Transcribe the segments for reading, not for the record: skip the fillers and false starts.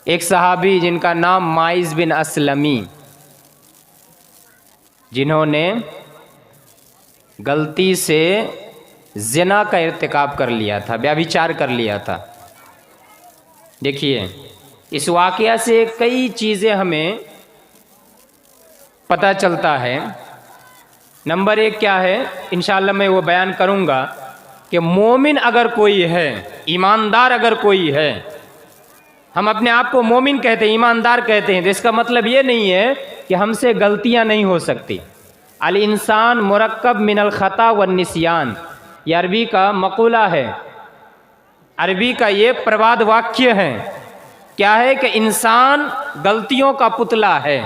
एक सहाबी जिनका नाम माइज बिन असलमी, जिन्होंने गलती से ज़िना का इर्तिकाब कर लिया था, व्यभिचार कर लिया था। देखिए, इस वाक़या से कई चीज़ें हमें पता चलता है। नंबर एक क्या है, इंशाअल्लाह मैं वो बयान करूँगा कि मोमिन अगर कोई है, ईमानदार अगर कोई है, हम अपने आप को मोमिन कहते हैं, ईमानदार कहते हैं, तो इसका मतलब ये नहीं है कि हमसे गलतियां नहीं हो सकती। अल इंसान मुरक्कब मिनल ख़ता व निस्यान, ये अरबी का मक़ूला है, अरबी का ये प्रवाद वाक्य है। क्या है कि इंसान गलतियों का पुतला है।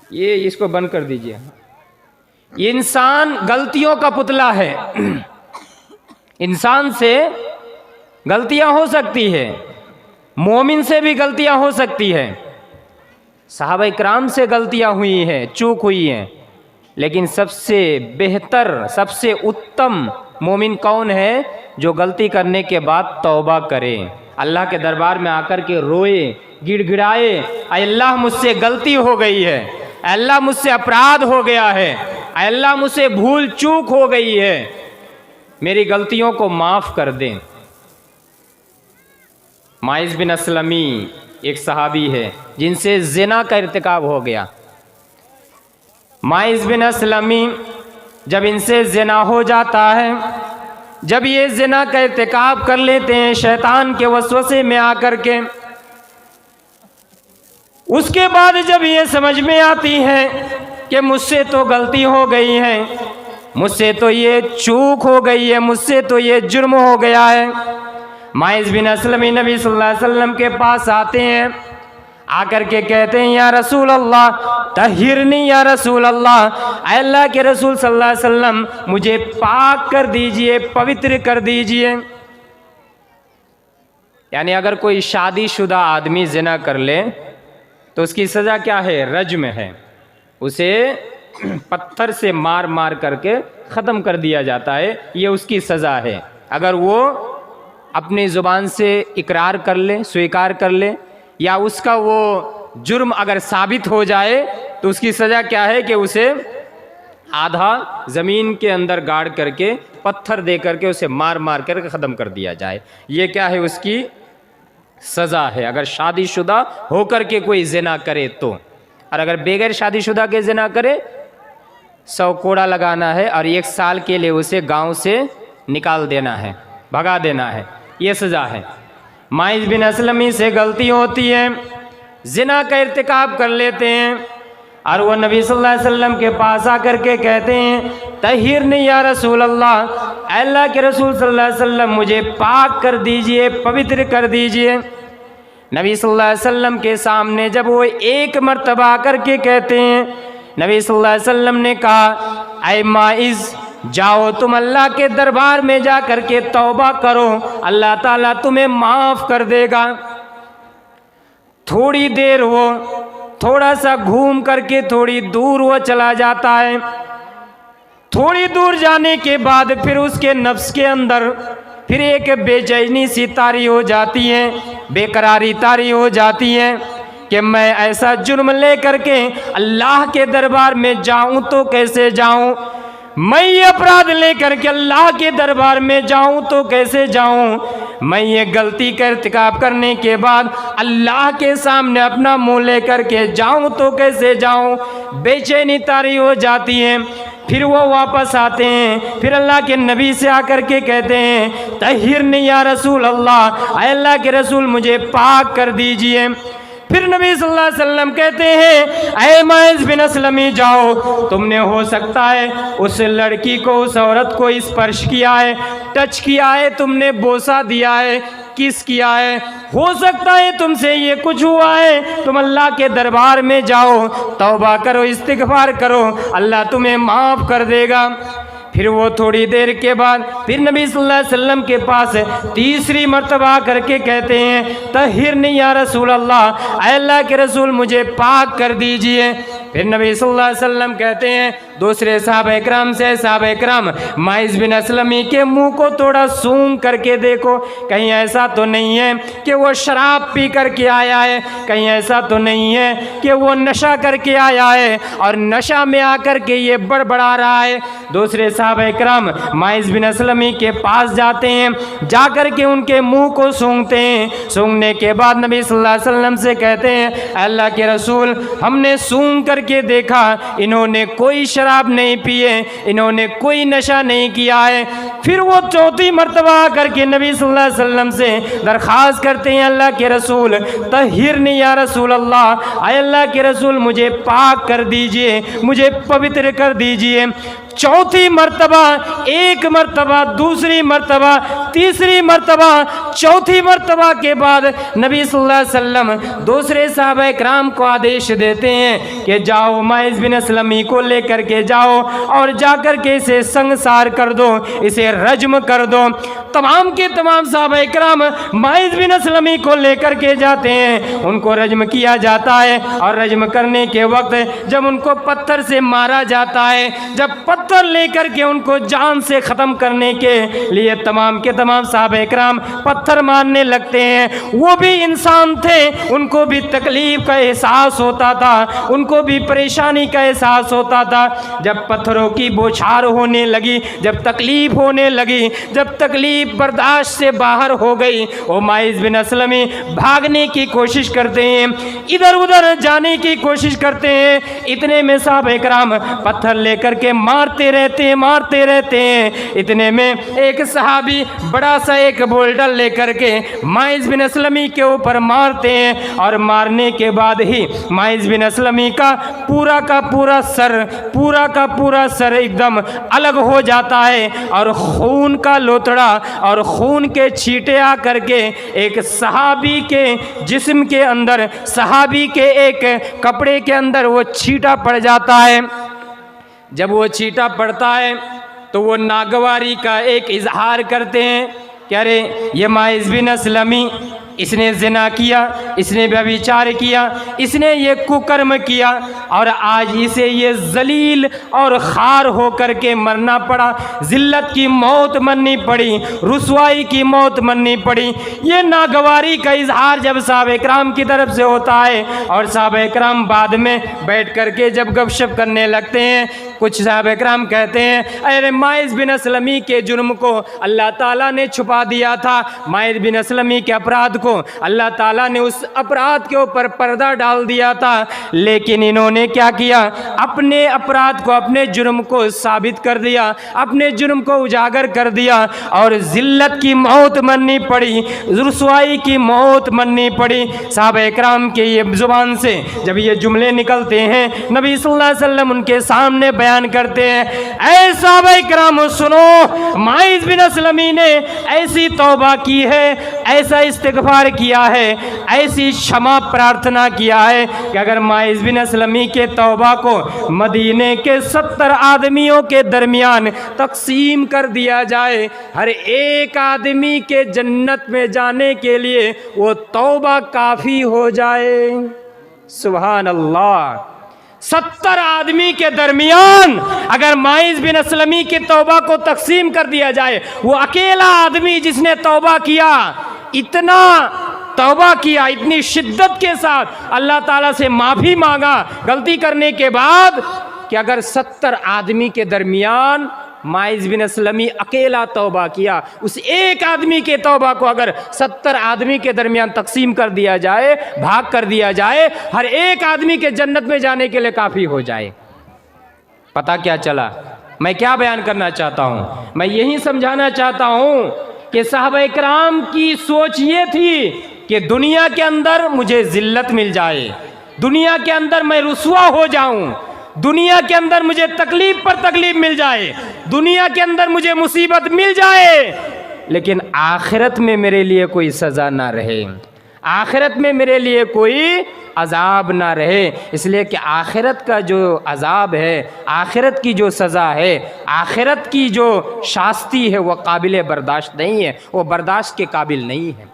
ये इसको बंद कर दीजिए। ये इंसान गलतियों का पुतला है। इंसान से गलतियां हो सकती है, मोमिन से भी गलतियां हो सकती है, सहाबा इकराम से गलतियां हुई हैं, चूक हुई हैं, लेकिन सबसे बेहतर, सबसे उत्तम मोमिन कौन है? जो गलती करने के बाद तौबा करे, अल्लाह के दरबार में आकर के रोए, गिड़गिड़ाए, अल्लाह मुझसे गलती हो गई है, अल्लाह मुझसे अपराध हो गया है, अल्लाह मुझसे भूल चूक हो गई है, मेरी गलतियों को माफ़ कर दें। माइज बिन असलमी एक सहाबी है जिनसे ज़िना का इर्तिकाब हो गया। माइज बिन असलमी जब इनसे ज़िना हो जाता है, जब ये ज़िना का इर्तिकाब कर लेते हैं शैतान के वसवसे में आकर के, उसके बाद जब ये समझ में आती है कि मुझसे तो गलती हो गई है, मुझसे तो ये चूक हो गई है, मुझसे तो ये जुर्म हो गया है, माइज बिन असलमी नबी सल्लल्लाहु अलैहि वसल्लम के पास आते हैं, आकर के कहते हैं या रसूल अल्लाह तहिरनी, या रसूल अल्लाह, अल्लाह के रसूल सल्लल्लाहु अलैहि वसल्लम मुझे पाक कर दीजिए, पवित्र कर दीजिए। यानी अगर कोई शादीशुदा आदमी ज़िना कर ले तो उसकी सज़ा क्या है? रज्म है। उसे पत्थर से मार मार करके ख़त्म कर दिया जाता है, ये उसकी सज़ा है। अगर वो अपनी ज़ुबान से इकरार कर ले, स्वीकार कर ले, या उसका वो जुर्म अगर साबित हो जाए तो उसकी सज़ा क्या है कि उसे आधा ज़मीन के अंदर गाड़ करके पत्थर दे करके उसे मार मार करके ख़त्म कर दिया जाए। ये क्या है? उसकी सज़ा है। अगर शादीशुदा होकर के कोई ज़िना करे तो, और अगर बगैर शादीशुदा के ज़िना करे 100 कोड़ा लगाना है और 1 साल के लिए उसे गांव से निकाल देना है, भगा देना है, ये सज़ा है। माइज बिन असलमी से गलती होती है, ज़िना का इर्तिकाब कर लेते हैं और वह नबी सल्लल्लाहु अलैहि वसल्लम के पास आकर के कहते हैं तहिरनी या रसूल अल्लाह, अल्लाह के रसूल सल्लल्लाहु अलैहि वसल्लम मुझे पाक कर दीजिए, पवित्र कर दीजिए। नबी सल्लल्लाहु अलैहि वसल्लम के सामने जब वो एक मर्तबा आकर के कहते हैं, नबी सल्लल्लाहु अलैहि वसल्लम ने कहा ऐ माइज, जाओ तुम अल्लाह के दरबार में जा कर के तौबा करो, अल्लाह ताला तुम्हें माफ़ कर देगा। थोड़ी देर वो थोड़ा सा घूम करके थोड़ी दूर वो चला जाता है। थोड़ी दूर जाने के बाद फिर उसके नफ्स के अंदर फिर एक बेचैनी सी तारी हो जाती है, बेकरारी तारी हो जाती है कि मैं ऐसा जुर्म ले करके अल्लाह के दरबार में जाऊं तो कैसे जाऊं, मैं ये अपराध लेकर के अल्लाह के दरबार में जाऊं तो कैसे जाऊं, मैं ये गलती का इर्तिकाब करने के बाद अल्लाह के सामने अपना मुंह लेकर के जाऊं तो कैसे जाऊं। बेचैनी तारी हो जाती है। फिर वो वापस आते हैं, फिर अल्लाह के नबी से आकर के कहते हैं तहिरनी या रसूल अल्लाह, अल्लाह के रसूल मुझे पाक कर दीजिए। फिर नबी सल्लल्लाहु अलैहि वसल्लम कहते हैं ऐ माइज बिन असलमी, जाओ, तुमने हो सकता है उस लड़की को, उस औरत को स्पर्श किया है, टच किया है, तुमने बोसा दिया है, किस किया है, हो सकता है तुमसे ये कुछ हुआ है, तुम अल्लाह के दरबार में जाओ, तौबा करो, इस्तिग़फ़ार करो, अल्लाह तुम्हें माफ़ कर देगा। फिर वो थोड़ी देर के बाद फिर नबी सल्लल्लाहु अलैहि वसल्लम के पास तीसरी मर्तबा करके कहते हैं तहिरनी या रसूल अल्लाह, अल्लाह के रसूल मुझे पाक कर दीजिए। फिर नबी सल्लल्लाहु अलैहि वसल्लम कहते हैं दूसरे साहबा इकराम से साहबा इकराम माइज बिन असलमी के मुंह को थोड़ा सूंघ करके देखो, कहीं ऐसा तो नहीं है कि वो शराब पी करके आया है, कहीं ऐसा तो नहीं है कि वो नशा करके आया है और नशा में आकर के ये बड़बड़ा रहा है। दूसरे साहबा इकराम माइज बिन असलमी के पास जाते हैं, जाकर के उनके मुंह को सूंघते हैं। सूंघने के बाद नबी सल्लल्लाहु अलैहि वसल्लम से कहते हैं, अल्लाह के रसूल, हमने सूंघ करके देखा, इन्होंने कोई शराब नहीं पिए, इन्होंने कोई नशा नहीं किया है। फिर वो चौथी मर्तबा करके नबी सल्लल्लाहु अलैहि वसल्लम से दरख्वास्त करते हैं, अल्लाह के रसूल तहिरनी या रसूल अल्लाह, आय अल्लाह के रसूल मुझे पाक कर दीजिए, मुझे पवित्र कर दीजिए। चौथी मर्तबा, एक मर्तबा, दूसरी मर्तबा, तीसरी मर्तबा, चौथी मर्तबा के बाद नबी सल्लल्लाहु अलैहि वसल्लम दूसरे साहबा इकराम को आदेश देते हैं कि जाओ माइज बिन असलमी को लेकर के जाओ और जाकर के इसे संसार कर दो, इसे रज्म कर दो। तमाम के तमाम साहबा इकराम माइज बिन असलमी को लेकर के जाते हैं, उनको रज्म किया जाता है और रज्म करने के वक्त जब उनको पत्थर से मारा जाता है, जब पत्थर लेकर के उनको जान से ख़त्म करने के लिए तमाम के तमाम साहबा इकराम पत्थर मारने लगते हैं, वो भी इंसान थे, उनको भी तकलीफ़ का एहसास होता था, उनको भी परेशानी का एहसास होता था। जब पत्थरों की बौछार होने लगी, जब तकलीफ़ होने लगी, जब तकलीफ़ बर्दाश्त से बाहर हो गई, वो माइज बिन असलमी भागने की कोशिश करते हैं, इधर उधर जाने की कोशिश करते हैं। इतने में साहबा इकराम पत्थर लेकर के मारते रहते हैं। इतने में एक सहाबी बड़ा सा एक बोल्डर लेकर के माइज बिन असलमी के ऊपर मारते हैं और मारने के बाद ही माइज बिन असलमी का पूरा का पूरा सर एकदम अलग हो जाता है और खून का लोतड़ा और खून के छींटे आ करके एक सहाबी के जिस्म के अंदर, सहाबी के एक कपड़े के अंदर वो छींटा पड़ जाता है। जब वो छींटा पड़ता है तो वो नागवारी का एक इजहार करते हैं कि अरे ये माइज बिन असलमी, इसने ज़िना किया, इसने व्यभिचार किया, इसने ये कुकर्म किया और आज इसे ये जलील और खार हो करके मरना पड़ा, ज़िल्लत की मौत मरनी पड़ी, रुसवाई की मौत मरनी पड़ी। ये नागवारी का इजहार जब साहबा इकराम की तरफ से होता है और साहबा इकराम बाद में बैठ करके जब गपशप करने लगते हैं, कुछ साहबा इकराम कहते हैं अरे माइज बिन असलमी के जुर्म को अल्लाह ताला ने छुपा दिया था, माइज बिन असलमी के अपराध को अल्लाह ताला ने उस अपराध के ऊपर पर्दा डाल दिया था, लेकिन इन्होंने क्या किया, अपने अपराध को, अपने जुर्म को साबित कर दिया, अपने जुर्म को उजागर कर दिया और ज़िल्लत की मौत मरनी पड़ी, रुसवाई की मौत मरनी पड़ी। साहबा इकराम के ये ज़ुबान से जब ये जुमले निकलते हैं, नबी सल्लल्लाहु अलैहि वसल्लम उनके सामने बयान करते हैं, ऐ साहबा इकराम सुनो, माइज बिन असलमी ने ऐसी तौबा की है, ऐसा इस्तिग़फ़ार किया है, ऐसी क्षमा प्रार्थना किया है कि अगर माइज बिन असलमी के तौबा को मदीने के 70 आदमियों के दरमियान तकसीम कर दिया जाए, हर एक आदमी के जन्नत में जाने के लिए वो तौबा काफ़ी हो जाए। सुभान अल्लाह। 70 आदमी के दरमियान अगर माइज बिन असलमी की तौबा को तकसीम कर दिया जाए, वो अकेला आदमी जिसने तौबा किया, इतना तौबा किया, इतनी शिद्दत के साथ अल्लाह ताला से माफ़ी मांगा गलती करने के बाद, कि अगर 70 आदमी के दरमियान माइज बिन असलमी अकेला तौबा किया, उस एक आदमी के तौबा को अगर 70 आदमी के दरमियान तकसीम कर दिया जाए, भाग कर दिया जाए, हर एक आदमी के जन्नत में जाने के लिए काफ़ी हो जाए। पता क्या चला, मैं क्या बयान करना चाहता हूँ, मैं यही समझाना चाहता हूँ कि साहबा इकराम की सोच ये थी कि दुनिया के अंदर मुझे ज़िल्लत मिल जाए, दुनिया के अंदर मैं रुसवा हो जाऊं, दुनिया के अंदर मुझे तकलीफ पर तकलीफ मिल जाए, दुनिया के अंदर मुझे मुसीबत मिल जाए, लेकिन आखिरत में मेरे लिए कोई सज़ा ना रहे, आखिरत में मेरे लिए कोई अजाब ना रहे। इसलिए कि आखिरत का जो अजाब है, आखिरत की जो सज़ा है, आखिरत की जो शास्ती है, वो काबिल बर्दाश्त नहीं है, वो बर्दाश्त के काबिल नहीं है।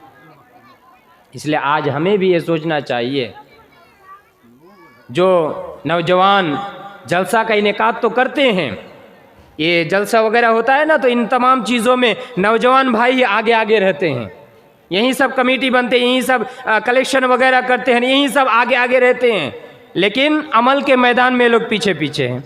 इसलिए आज हमें भी ये सोचना चाहिए, जो नौजवान जलसा का इनेकाद तो करते हैं, ये जलसा वगैरह होता है ना, तो इन तमाम चीज़ों में नौजवान भाई आगे आगे रहते हैं, यहीं सब कमेटी बनते हैं, यहीं सब कलेक्शन वगैरह करते हैं, यहीं सब आगे आगे रहते हैं, लेकिन अमल के मैदान में लोग पीछे पीछे हैं।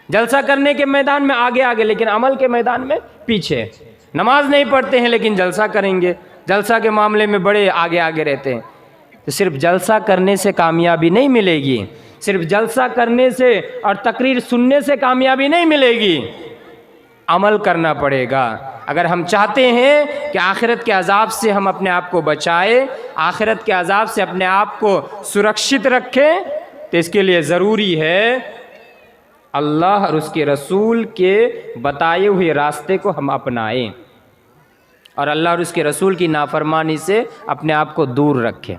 जलसा करने के मैदान में आगे आगे, लेकिन अमल के मैदान में पीछे। नमाज नहीं पढ़ते हैं लेकिन जलसा करेंगे, जलसा के मामले में बड़े आगे आगे रहते हैं। तो सिर्फ जलसा करने से कामयाबी नहीं मिलेगी, सिर्फ जलसा करने से और तकरीर सुनने से कामयाबी नहीं मिलेगी, अमल करना पड़ेगा। अगर हम चाहते हैं कि आखिरत के अजाब से हम अपने आप को बचाएं, आखिरत के अजाब से अपने आप को सुरक्षित रखें, तो इसके लिए ज़रूरी है अल्लाह और उसके रसूल के बताए हुए रास्ते को हम अपनाएं और अल्लाह और उसके रसूल की नाफरमानी से अपने आप को दूर रखें।